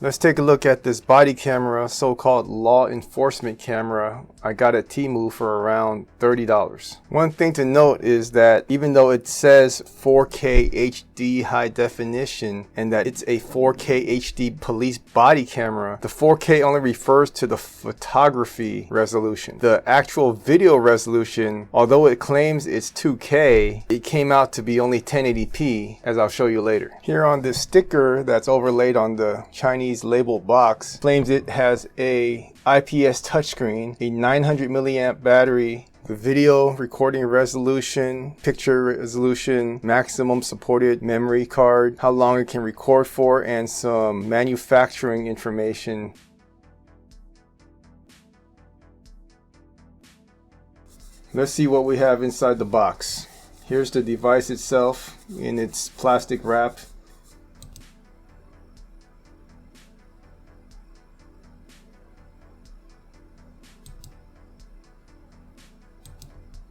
Let's take a look at this body camera, so-called law enforcement camera I got at Temu for around $30. One thing to note is that even though it says 4K HD high definition and that it's a 4K HD police body camera, the 4K only refers to the photography resolution. The actual video resolution, although it claims it's 2K, it came out to be only 1080p, as I'll show you later. Here on this sticker that's overlaid on the Chinese label box, claims it has a IPS touchscreen, a 900 milliamp battery, the video recording resolution, picture resolution, maximum supported memory card, how long it can record for, and some manufacturing information. Let's see what we have inside the box. Here's the device itself in its plastic wrap.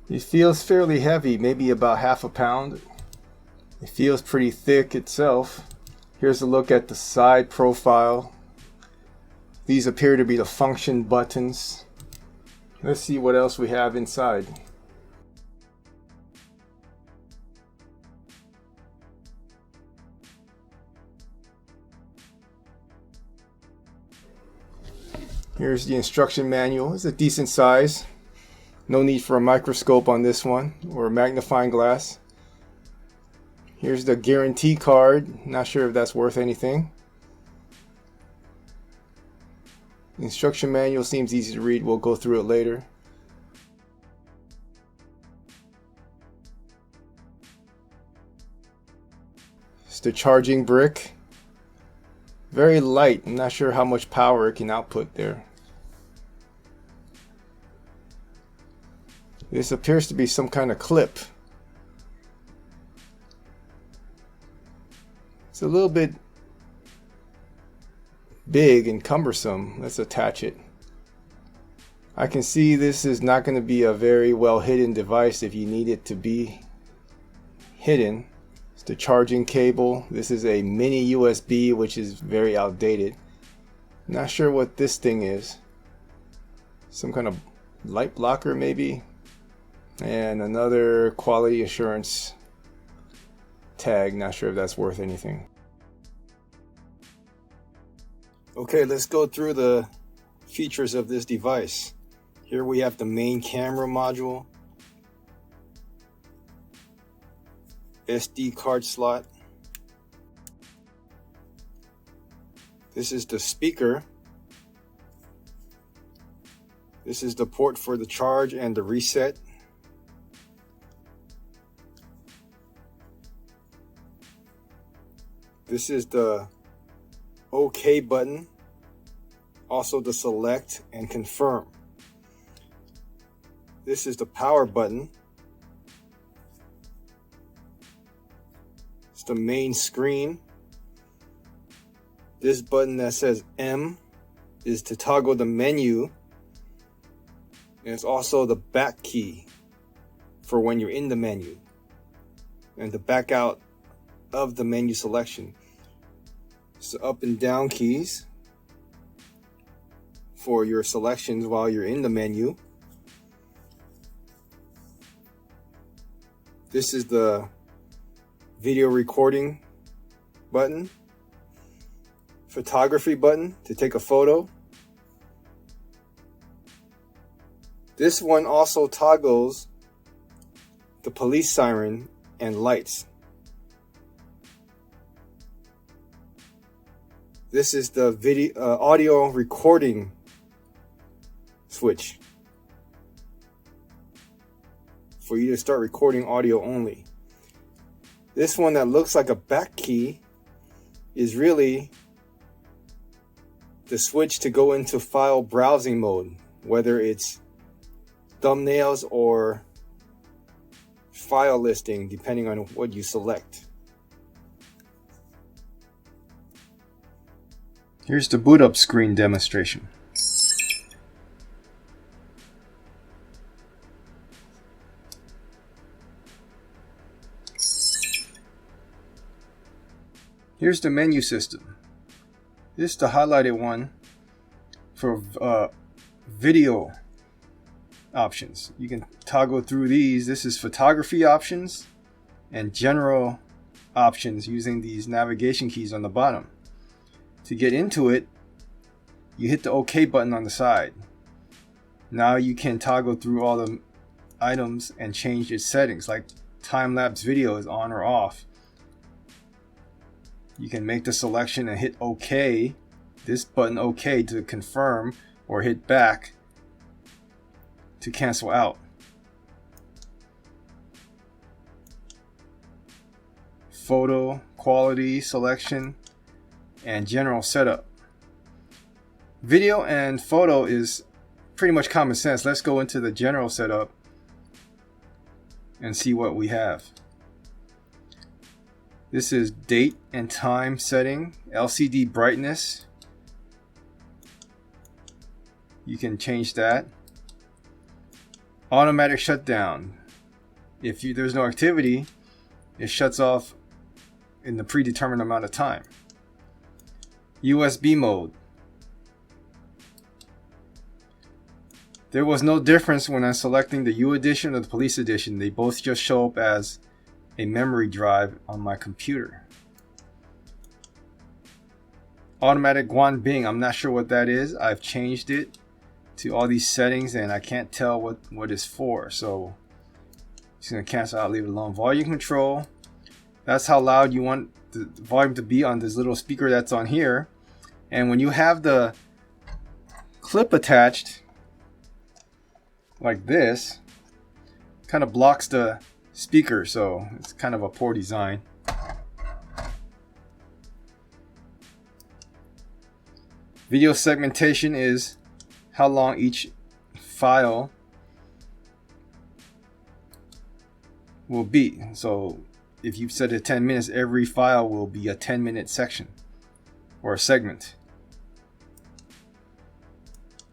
It feels fairly heavy, maybe about half a pound. It feels pretty thick itself. Here's a look at the side profile. These appear to be the function buttons. Let's see what else we have inside. Here's the instruction manual. It's a decent size. No need for a microscope on this one, or a magnifying glass. Here's the guarantee card. Not sure if that's worth anything. The instruction manual seems easy to read. We'll go through it later. It's the charging brick. Very light. I'm not sure how much power it can output there. This appears to be some kind of clip. It's a little bit big and cumbersome. Let's attach it. I can see this is not going to be a very well hidden device if you need it to be hidden. It's the charging cable. This is a mini USB, which is very outdated. Not sure what this thing is. Some kind of light blocker maybe. And another quality assurance tag. Not sure if that's worth anything. Okay, let's go through the features of this device. Here we have the main camera module, SD card slot. This is the speaker. This is the port for the charge and the reset. This is the OK button, also the select and confirm. This is the power button. It's the main screen. This button that says M is to toggle the menu. And it's also the back key for when you're in the menu and to back out of the menu selection. So up and down keys for your selections while you're in the menu. This is the video recording button, photography button to take a photo. This one also toggles the police siren and lights. This is the video audio recording switch for you to start recording audio only. This one that looks like a back key is really the switch to go into file browsing mode, whether it's thumbnails or file listing, depending on what you select. Here's the boot up screen demonstration. Here's the menu system. This is the highlighted one for video options. You can toggle through these. This is photography options and general options using these navigation keys on the bottom. To get into it, you hit the OK button on the side. Now you can toggle through all the items and change its settings, like time-lapse video is on or off. You can make the selection and hit OK, this button OK, to confirm, or hit back to cancel out. Photo, quality, selection, and general setup. Video and photo is pretty much common sense. Let's go into the general setup and see what we have. This is date and time setting, LCD brightness. You can change that. Automatic shutdown. If there's no activity, it shuts off in the predetermined amount of time. USB mode. There was no difference when I'm selecting the U edition or the police edition. They both just show up as a memory drive on my computer. Automatic Guan Bing. I'm not sure what that is. I've changed it to all these settings and I can't tell what it's for. So just going to cancel out, leave it alone. Volume control. That's how loud you want the volume to be on this little speaker that's on here. And when you have the clip attached like this, kind of blocks the speaker, so it's kind of a poor design. Video segmentation is how long each file will be. So if you set it 10 minutes, every file will be a 10-minute section or a segment.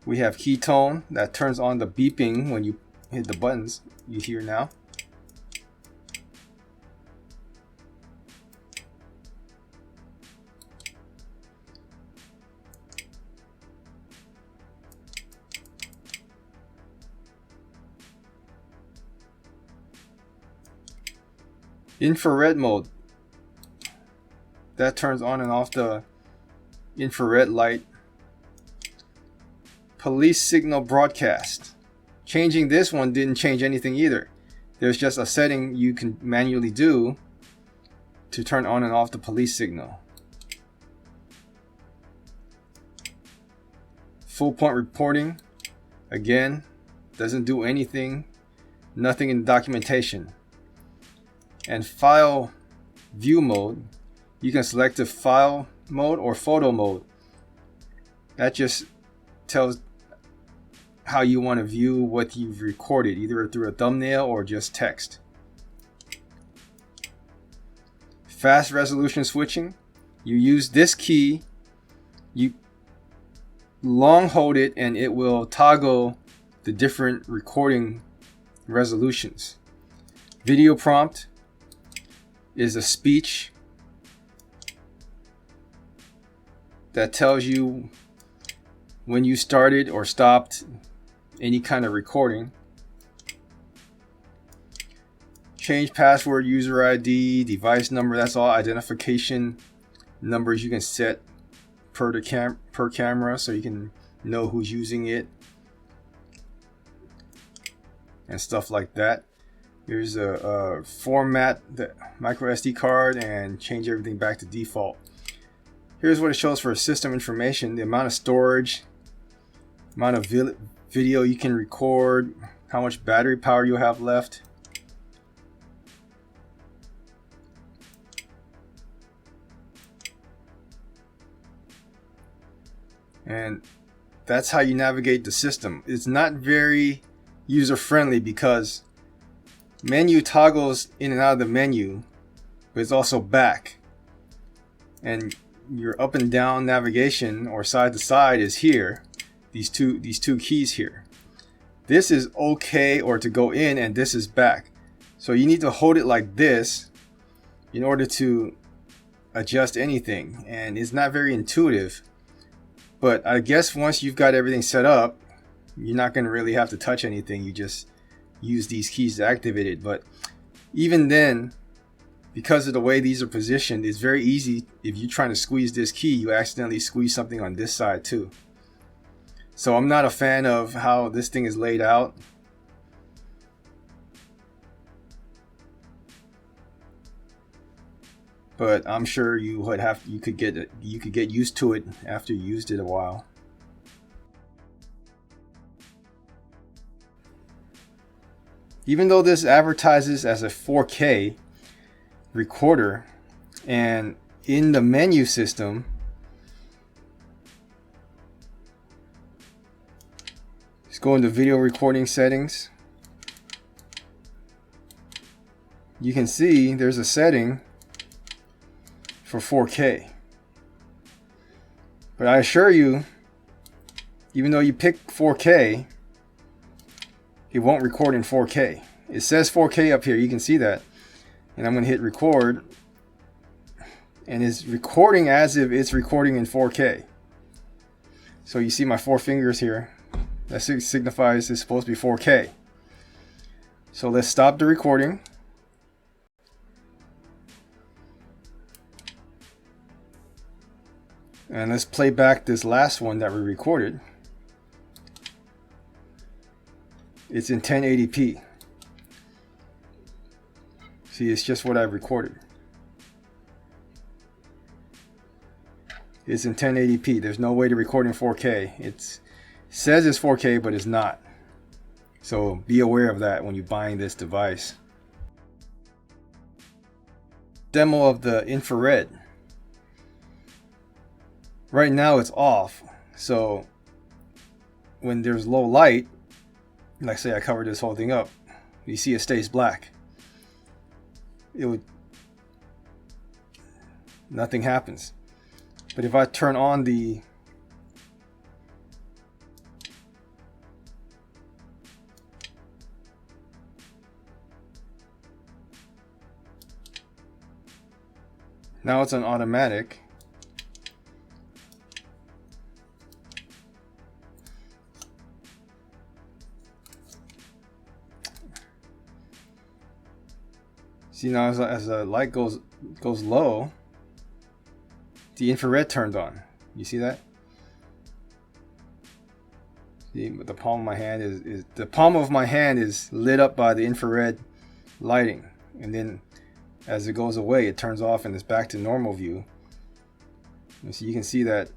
We have key tone that turns on the beeping when you hit the buttons you hear now. Infrared mode. That turns on and off the infrared light. Police signal broadcast. Changing this one didn't change anything either. There's just a setting you can manually do to turn on and off the police signal. Full point reporting. Again, doesn't do anything. Nothing in documentation. And file view mode. You can select the file mode or photo mode. That just tells how you want to view what you've recorded, either through a thumbnail or just text. Fast resolution switching. You use this key, you long hold it, and it will toggle the different recording resolutions. Video prompt is a speech that tells you when you started or stopped any kind of recording. Change password, user ID, device number. That's all identification numbers you can set per camera, so you can know who's using it and stuff like that. Here's a format the micro SD card and change everything back to default. Here's what it shows for system information: the amount of storage, amount of video you can record, how much battery power you have left. And that's how you navigate the system. It's not very user friendly because menu toggles in and out of the menu, but it's also back. And your up and down navigation or side to side is here. These two keys here. This is OK or to go in, and this is back. So you need to hold it like this in order to adjust anything, and it's not very intuitive. But I guess once you've got everything set up, you're not going to really have to touch anything. You just use these keys to activate it. But even then, because of the way these are positioned, it's very easy. If you're trying to squeeze this key, you accidentally squeeze something on this side too. So I'm not a fan of how this thing is laid out. But I'm sure you could get used to it after you used it a while. Even though this advertises as a 4K recorder, and in the menu system, let's go into video recording settings. You can see there's a setting for 4K. But I assure you, even though you pick 4K, it won't record in 4K. It says 4K up here, you can see that. And I'm going to hit record, and it's recording as if it's recording in 4K. So you see my 4 fingers here. That signifies it's supposed to be 4K. So let's stop the recording. And let's play back this last one that we recorded. It's in 1080p. See, it's just what I've recorded. It's in 1080p. There's no way to record in 4K. It says it's 4K, but it's not. So be aware of that when you're buying this device. Demo of the infrared. Right now it's off. So when there's low light, like say I cover this whole thing up, you see it stays black. Nothing happens. But if I turn on the now it's on automatic. See, now as the light goes low, the infrared turned on. You see that? See, the palm of my hand is lit up by the infrared lighting, and then as it goes away, it turns off and it's back to normal view. And so you can see that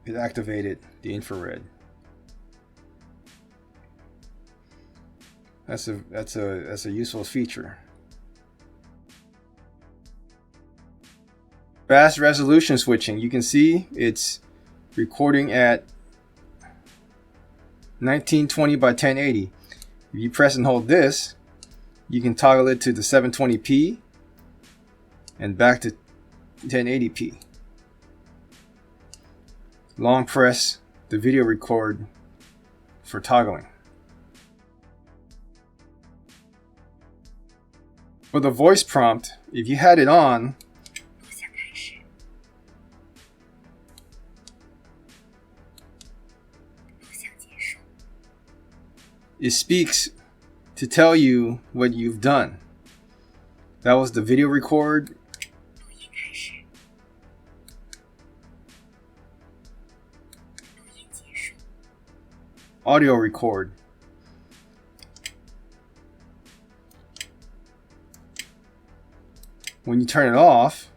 it activated the infrared. That's a useful feature. Fast resolution switching. You can see it's recording at 1920 by 1080. If you press and hold this, you can toggle it to the 720p and back to 1080p. Long press the video record for toggling. For the voice prompt, if you had it on, it speaks to tell you what you've done. That was the video record. Audio record. When you turn it off,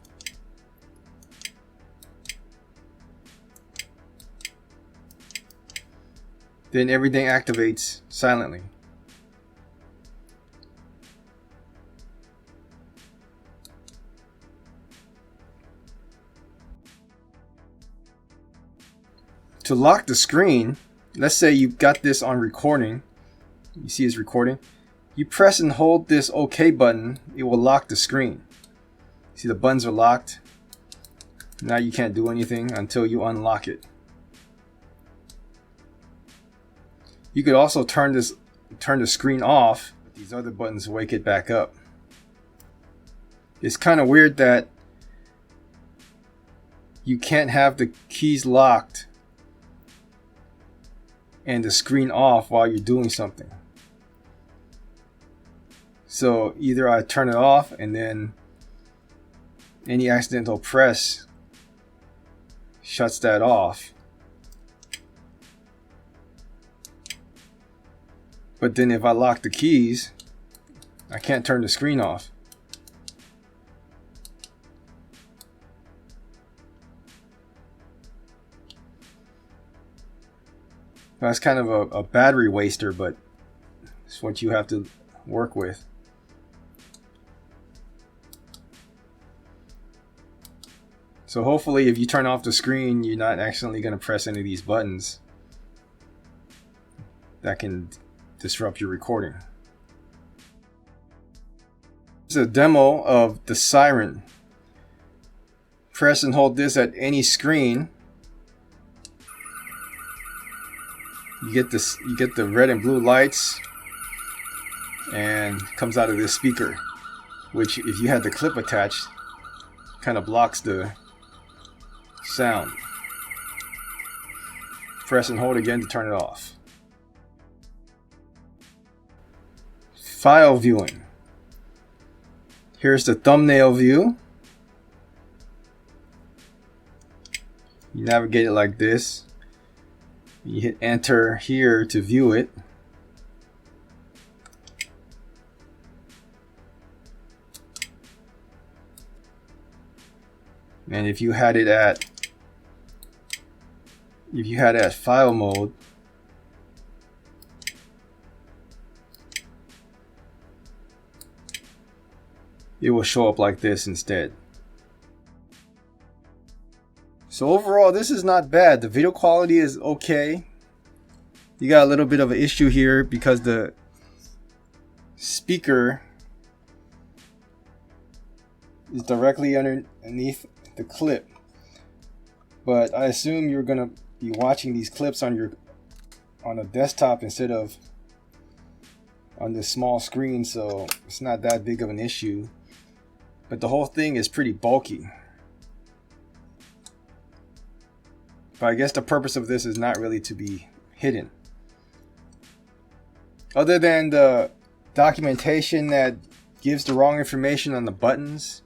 then everything activates silently. To lock the screen, let's say you've got this on recording. You see it's recording. You press and hold this OK button, it will lock the screen. See, the buttons are locked. Now you can't do anything until you unlock it. You could also turn the screen off. These other buttons wake it back up. It's kind of weird that you can't have the keys locked and the screen off while you're doing something. So either I turn it off and then any accidental press shuts that off. But then if I lock the keys, I can't turn the screen off. That's kind of a battery waster, but it's what you have to work with. So hopefully if you turn off the screen, you're not accidentally going to press any of these buttons that can disrupt your recording. This is a demo of the Siren. Press and hold this at any screen. You get this. You get the red and blue lights, and comes out of this speaker, which, if you had the clip attached, kind of blocks the sound. Press and hold again to turn it off. File viewing. Here's the thumbnail view. You navigate it like this. You hit enter here to view it. And if you had it at file mode, it will show up like this instead. So overall, this is not bad. The video quality is okay. You got a little bit of an issue here because the speaker is directly underneath the clip. But I assume you're gonna be watching these clips on a desktop instead of on this small screen, so it's not that big of an issue. But the whole thing is pretty bulky. But I guess the purpose of this is not really to be hidden. Other than the documentation that gives the wrong information on the buttons,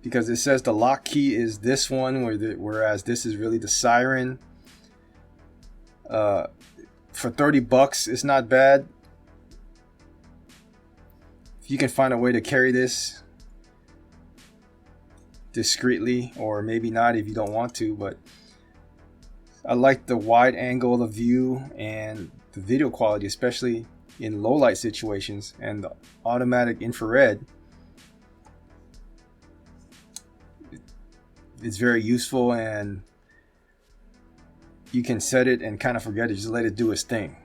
because it says the lock key is this one, whereas this is really the Siren. For $30, it's not bad. If you can find a way to carry this discreetly, or maybe not if you don't want to, but I like the wide angle of view and the video quality, especially in low light situations, and the automatic infrared. It's very useful, and you can set it and kind of forget it, just let it do its thing.